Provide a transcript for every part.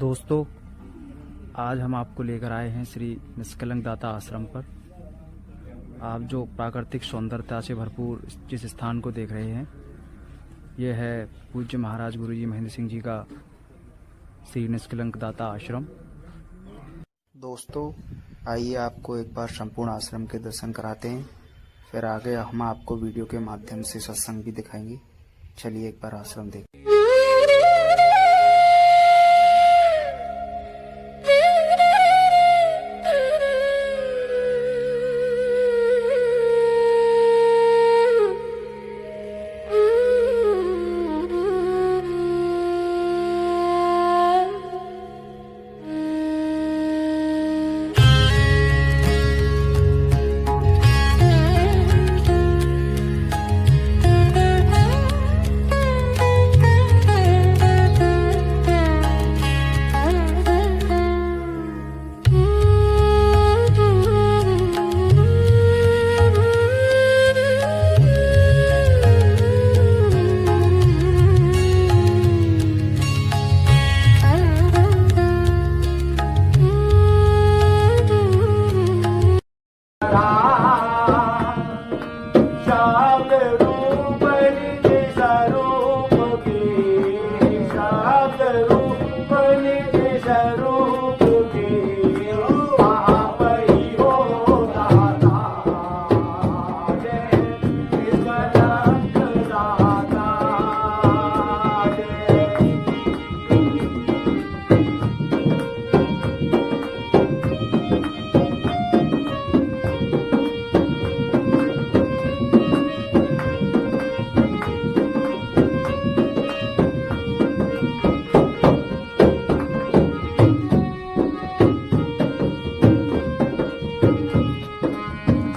दोस्तों, आज हम आपको लेकर आए हैं श्री निष्कलंक दाता आश्रम पर। आप जो प्राकृतिक सौंदर्यता से भरपूर जिस स्थान को देख रहे हैं, यह है पूज्य महाराज गुरुजी महेंद्र सिंह जी का श्री निष्कलंक दाता आश्रम। दोस्तों, आइए आपको एक बार संपूर्ण आश्रम के दर्शन कराते हैं, फिर आगे हम आपको वीडियो के माध्यम से सत्संग भी दिखाएंगे। चलिए एक बार आश्रम देखें।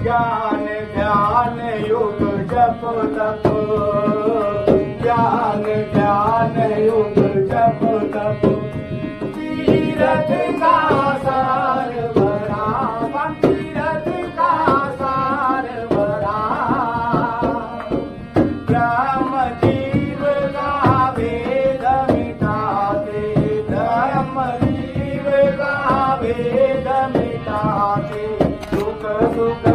ज्ञान ध्यान योग जप तप, ज्ञान ध्यान योग जप तप, तीरथ का सार भरा, तीरथ का सार भरा, ब्रह्म जीव का भेद मिटाते, ब्रह्म जीव का भेद मिटाते, सुख सुख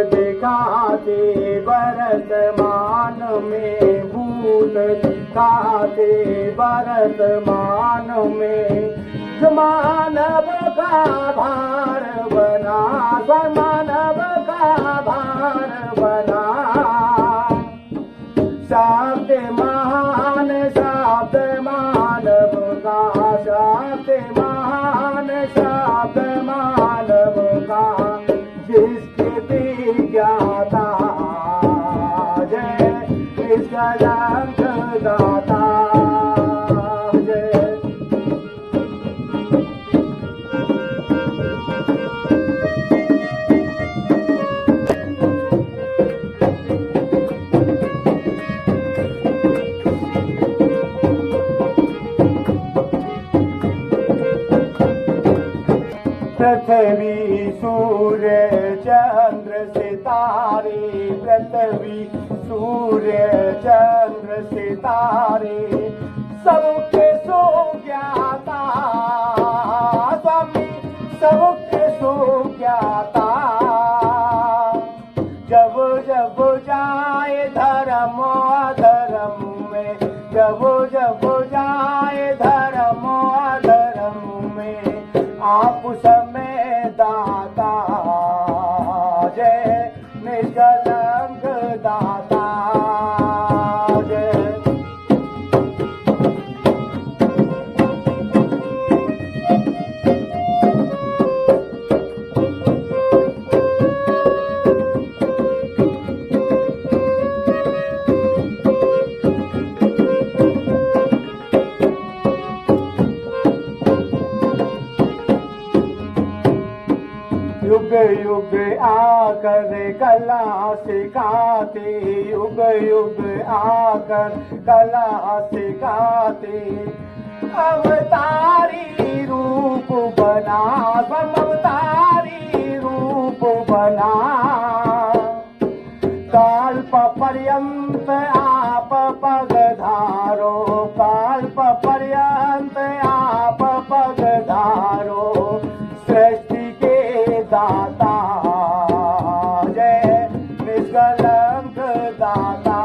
दिखाते वर्तमान में, भूत दिखाते वर्तमान में, मानव का भार बना, मानव का भार बना, शब्द महान शब्द मानव का, शब्द महान शब्द मानव का, जिसके ज्ञाता जय निष्कलंक दाता जय। पृथ्वी सूर्य चंद्र सितारे, पृथ्वी सूर्य चंद्र सितारे, सबके सो ज्ञाता स्वामी, सबके सो ज्ञाता, जब जब जाए धर्म अधर्म में, जब जब जाए धर्म अधर्म में, आप समय दाता जय निष्कलंक दाता जय। युग युग आकर कला सिखाते, युग युग आकर कला सिखाते, अवतारी रूप बना, अवतारी रूप बना, काल्प पर्यंत आप पगधारो, काल्प पर्यंत आप पगधारो, सृष्टि के दाता जय निष्कलंक दाता,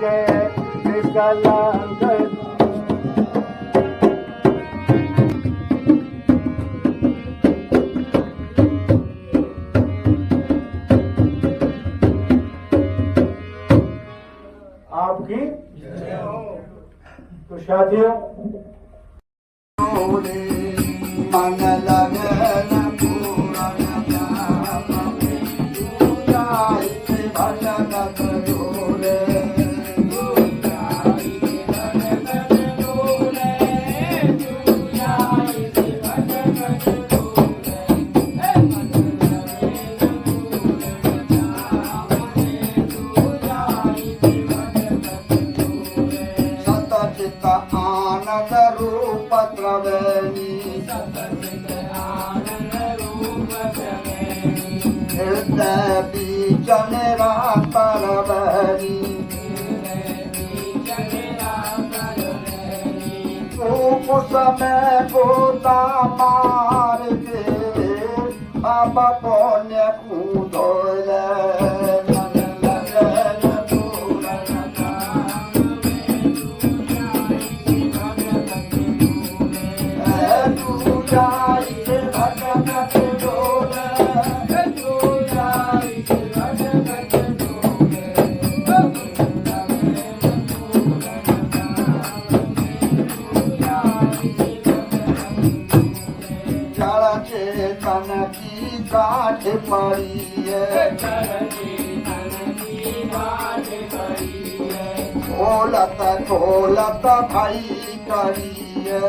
जय निष्कलंक। आपकी तो साथियों मन लगन पूरन भजन करोरे, आनंद रूप प्रवेणी, हृदय बीच निराकर बहरी, रूप समय गोता मार के अब पुण्य कूदोले, चेतन की काठ पड़ी है, खोलत खोलत भाई करी है,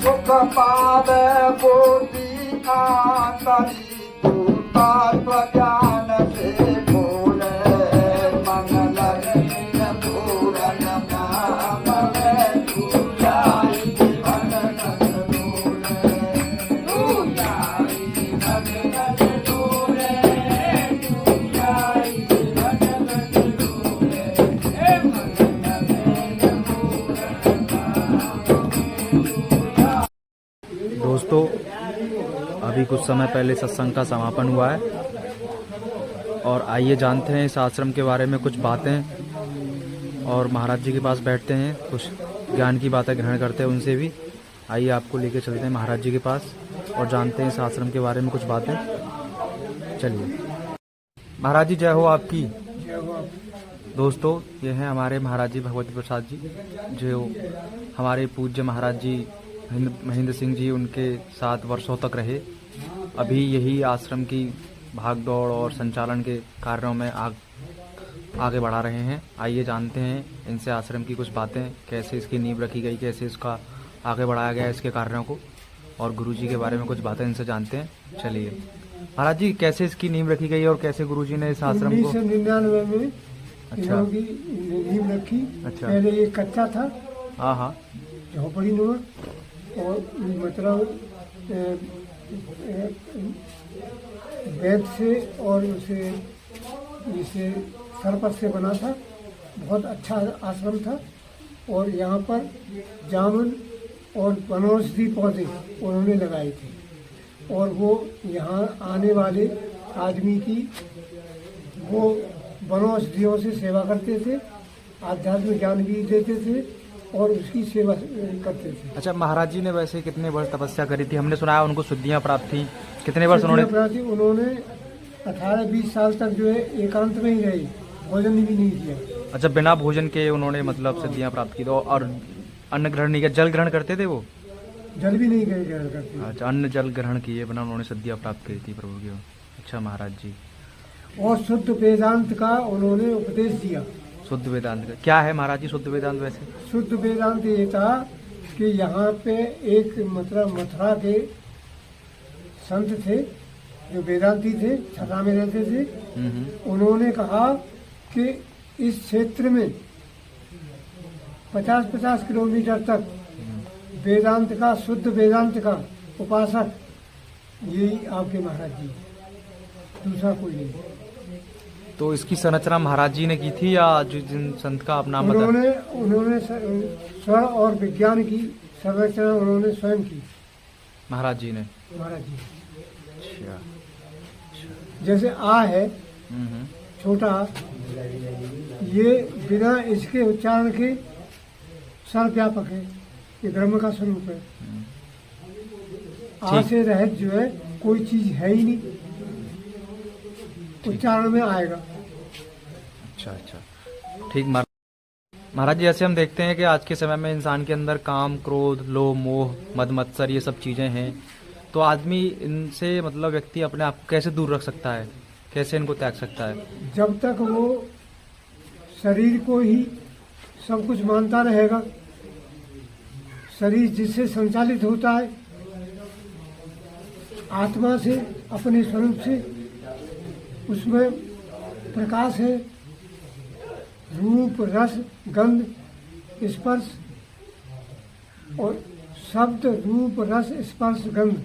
सुख पावे बोधी आतरी, तूता ज्ञान से बोले, मन लगन पूरन नाम में तू जाई जीवन डोले, तू जाई जीवन डोले, तू जाई जीवन डोले, मन लगन पूरन नाम। दोस्तों अभी कुछ समय पहले सत्संग का समापन हुआ है और आइए जानते हैं इस आश्रम के बारे में कुछ बातें और महाराज जी के पास बैठते हैं, कुछ ज्ञान की बातें ग्रहण करते हैं उनसे भी। आइए आपको लेके चलते हैं महाराज जी के पास और जानते हैं इस आश्रम के बारे में कुछ बातें। चलिए महाराज जी जय हो आपकी। दोस्तों ये हैं हमारे महाराज जी भगवती प्रसाद जी, जो हमारे पूज्य महाराज जी महेंद्र सिंह जी उनके साथ वर्षों तक रहे। अभी यही आश्रम की भाग दौड़ और संचालन के कार्यों में आगे बढ़ा रहे हैं। आइए जानते हैं इनसे आश्रम की कुछ बातें, कैसे इसकी नींव रखी गई, कैसे इसका आगे बढ़ाया गया इसके कार्यों को, और गुरुजी के बारे में कुछ बातें इनसे जानते हैं। चलिए महाराज जी कैसे इसकी नींव रखी गई और कैसे गुरुजी ने इस आश्रम को 1999 में अच्छा की नींव रखी। अच्छा। पहले ये कच्चा था, हाँ झोपड़ी नुमा, और मतलब बेंत से और उसे इसे सरपत से बना था। बहुत अच्छा आश्रम था और यहाँ पर जामुन और वनौषधि पौधे उन्होंने लगाए थे और वो यहाँ आने वाले आदमी की वो वनौषधियों से सेवा करते थे, आध्यात्मिक ज्ञान भी देते थे और उसकी सेवा करते थे। अच्छा महाराज जी ने वैसे कितने वर्ष तपस्या करी थी? हमने सुना है उनको सिद्धियां प्राप्त थी। कितने वर्ष उन्होंने 18-20 साल तक जो है एकांत में ही रहे, भोजन भी नहीं किया। अच्छा बिना भोजन के उन्होंने मतलब सिद्धियां प्राप्त की। तो और अन्न ग्रहण नहीं किया, जल ग्रहण करते थे वो? जल भी नहीं ग्रहण करते। अच्छा अन्न जल ग्रहण किए बिना उन्होंने सिद्धियां प्राप्त करी थी प्रभु की। अच्छा महाराज जी। और शुद्ध वेदांत का उन्होंने उपदेश दिया। शुद्ध वेदांत क्या है महाराज जी? शुद्ध वेदांत वैसे शुद्ध वेदांत ये था कि यहाँ पे एक मतलब मथुरा के संत थे जो वेदांती थे, छठा में रहते थे। उन्होंने कहा कि इस क्षेत्र में 50-50 किलोमीटर तक वेदांत का, शुद्ध वेदांत का उपासक यही आपके महाराज जी, दूसरा कोई नहीं। तो इसकी संरचना महाराज जी ने की थी या जो जिन संत का आप नाम बताया? उन्होंने स्वर और विज्ञान की संरचना उन्होंने स्वयं की, महाराज जी ने। महाराज जी अच्छा। जैसे आ है छोटा, ये बिना इसके उच्चारण के सर्वव्यापक है, ये ब्रह्म का स्वरूप है। आ से रहित जो है कोई चीज है ही नहीं, उच्चारण में आएगा। अच्छा अच्छा, ठीक। महाराज जी, ऐसे हम देखते हैं कि आज के समय में इंसान के अंदर काम, क्रोध, लोभ, मोह, मद मत्सर ये सब चीजें हैं। तो आदमी इनसे मतलब व्यक्ति अपने आप को कैसे दूर रख सकता है, कैसे इनको त्याग सकता है? जब तक वो शरीर को ही सब कुछ मानता रहेगा, शरीर जिससे संचालित होता है, आत्मा से, अपने स्वरूप से, उसमें प्रकाश है, रूप, रस, गंध, स्पर्श और शब्द, रूप, रस, स्पर्श, गंध,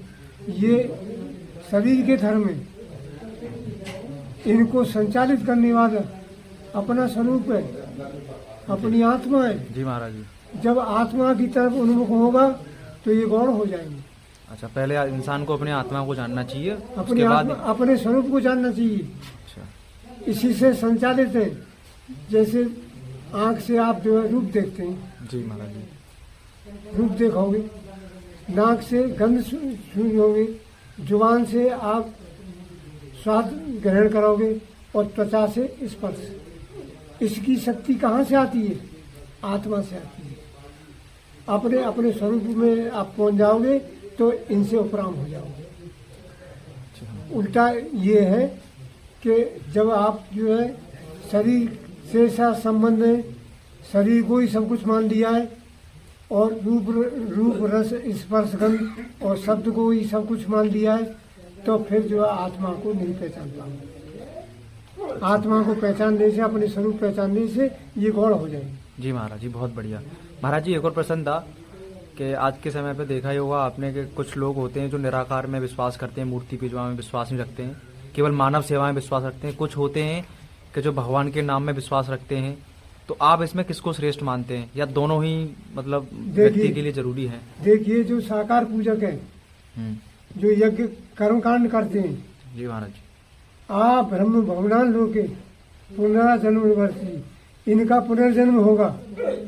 ये शरीर के धर्म है। इनको संचालित करने वाला अपना स्वरूप है, अपनी आत्मा है। जी महाराज जी। जब आत्मा की तरफ उन्मुख होगा तो ये गौण हो जाएंगे। अच्छा, पहले इंसान को अपनी आत्मा को जानना चाहिए, अपनी आत्मा, अपने स्वरूप को जानना चाहिए। अच्छा। इसी से संचालित है। जैसे आंख से आप जो है रूप देखते हैं। जी महाराज जी। रूप देखोगे, नाक से गंध सूंघोगे, जुबान से आप स्वाद ग्रहण करोगे और त्वचा से स्पर्श। इसकी शक्ति कहाँ से आती है? आत्मा से आती है। अपने अपने स्वरूप में आप पहुंच जाओगे तो इनसे उपराम हो जाओगे। उल्टा ये है कि जब आप जो है शरीर से साथ संबंध है, शरीर को ही सब कुछ मान लिया है और रूप रस स्पर्श गंध और शब्द को ही सब कुछ मान लिया है, तो फिर जो है आत्मा को नहीं पहचान पाओगे। आत्मा को पहचानने से, अपने स्वरूप पहचानने से ये गौड़ हो जाएगी। जी महाराज जी, बहुत बढ़िया। महाराज जी, एक और प्रश्न था कि आज के समय पे देखा ही होगा आपने कि कुछ लोग होते हैं जो निराकार में विश्वास करते हैं, मूर्ति पूजा में विश्वास नहीं रखते हैं, केवल मानव सेवा में विश्वास रखते हैं। कुछ होते हैं कि जो भगवान के नाम में विश्वास रखते हैं। तो आप इसमें किसको श्रेष्ठ मानते हैं, या दोनों ही मतलब व्यक्ति के लिए जरूरी है? देखिए, जो साकार पूजक है, जो यज्ञ कर्मकांड करते हैं, जी महाराज जी, आ ब्रह्म भवनान लोके पुनर्जन्म निवर्ती, इनका पुनर्जन्म होगा।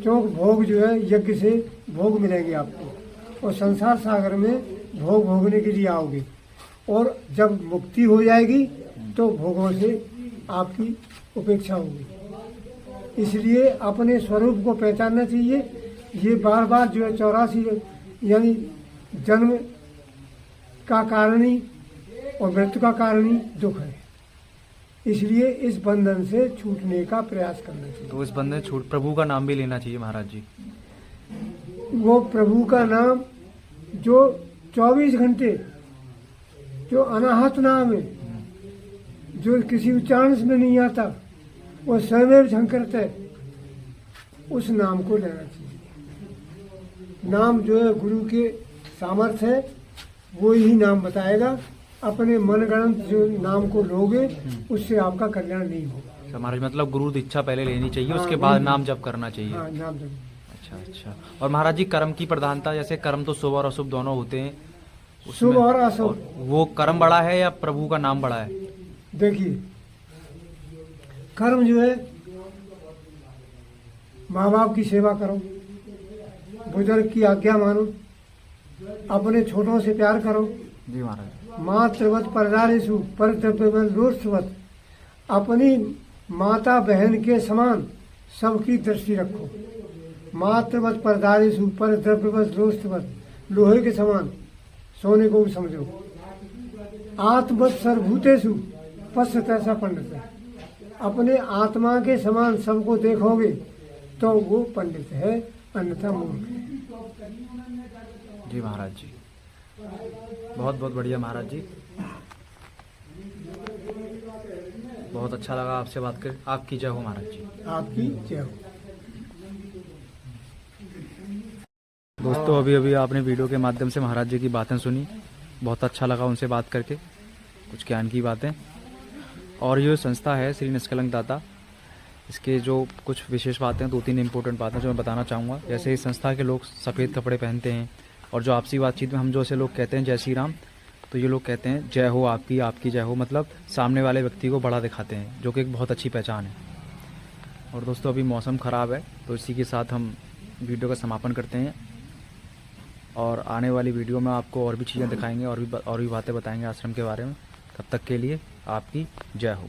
क्योंकि भोग जो है यज्ञ से भोग मिलेंगे आपको, और संसार सागर में भोग भोगने के लिए आओगे, और जब मुक्ति हो जाएगी तो भोगों से आपकी उपेक्षा होगी। इसलिए अपने स्वरूप को पहचानना चाहिए। ये बार बार जो है 84 यानी जन्म का कारणी और मृत्यु का कारणी दुख है। इसलिए इस बंधन से छूटने का प्रयास करना चाहिए। तो इस बंधन छूट प्रभु का नाम भी लेना चाहिए महाराज जी। वो प्रभु का नाम जो 24 घंटे जो अनाहत नाम है, जो किसी उच्चारण में नहीं आता, वो स्वयं झंकरता है, उस नाम को लेना चाहिए। नाम जो है गुरु के सामर्थ्य है, वो ही नाम बताएगा। अपने मनगणंत जो नाम को लोगे उससे आपका कल्याण नहीं होगा। महाराज, मतलब गुरु दीक्षा पहले लेनी चाहिए, हाँ, उसके बाद नाम जप करना चाहिए। हाँ, नाम जप। अच्छा अच्छा। और महाराज जी, कर्म की प्रधानता, जैसे कर्म तो शुभ और अशुभ दोनों होते हैं, शुभ और अशुभ, वो कर्म बड़ा है या प्रभु का नाम बड़ा है? देखिए, कर्म जो है माँ बाप की सेवा करो, बुजुर्ग की आज्ञा मानो, अपने छोटों से प्यार करो। जी महाराज। मातृवत परदारेषु परद्रव्यवत लोष्टवत, अपनी माता बहन के समान सबकी दृष्टि रखो। मातृवत परदारेषु परद्रव्यवत लोष्टवत, लोहे के समान, सोने को भी समझो। आत्मवत सर्वभूतेषु पश्यत ऐसा पंडित है, अपने आत्मा के समान सबको देखोगे तो वो पंडित है, अन्यथा मूर्ख है। जी महाराज जी, बहुत बहुत बढ़िया महाराज जी, बहुत अच्छा लगा आपसे बात कर। आपकी जय हो महाराज जी। आपकी जय हो। दोस्तों अभी अभी आपने वीडियो के माध्यम से महाराज जी की बातें सुनी, बहुत अच्छा लगा उनसे बात करके, कुछ ज्ञान की बातें। और ये संस्था है श्री निष्कलंक दाता, इसके जो कुछ विशेष बातें, 2-3 इंपॉर्टेंट बातें जो मैं बताना चाहूँगा। जैसे इस संस्था के लोग सफ़ेद कपड़े पहनते हैं, और जो आपसी बातचीत में हम जो ऐसे लोग कहते हैं जय श्री राम, तो ये लोग कहते हैं जय हो आपकी, आपकी जय हो, मतलब सामने वाले व्यक्ति को बड़ा दिखाते हैं, जो कि एक बहुत अच्छी पहचान है। और दोस्तों अभी मौसम ख़राब है, तो इसी के साथ हम वीडियो का समापन करते हैं, और आने वाली वीडियो में आपको और भी चीज़ें दिखाएंगे, और भी बातें बताएंगे आश्रम के बारे में। तब तक के लिए आपकी जय हो।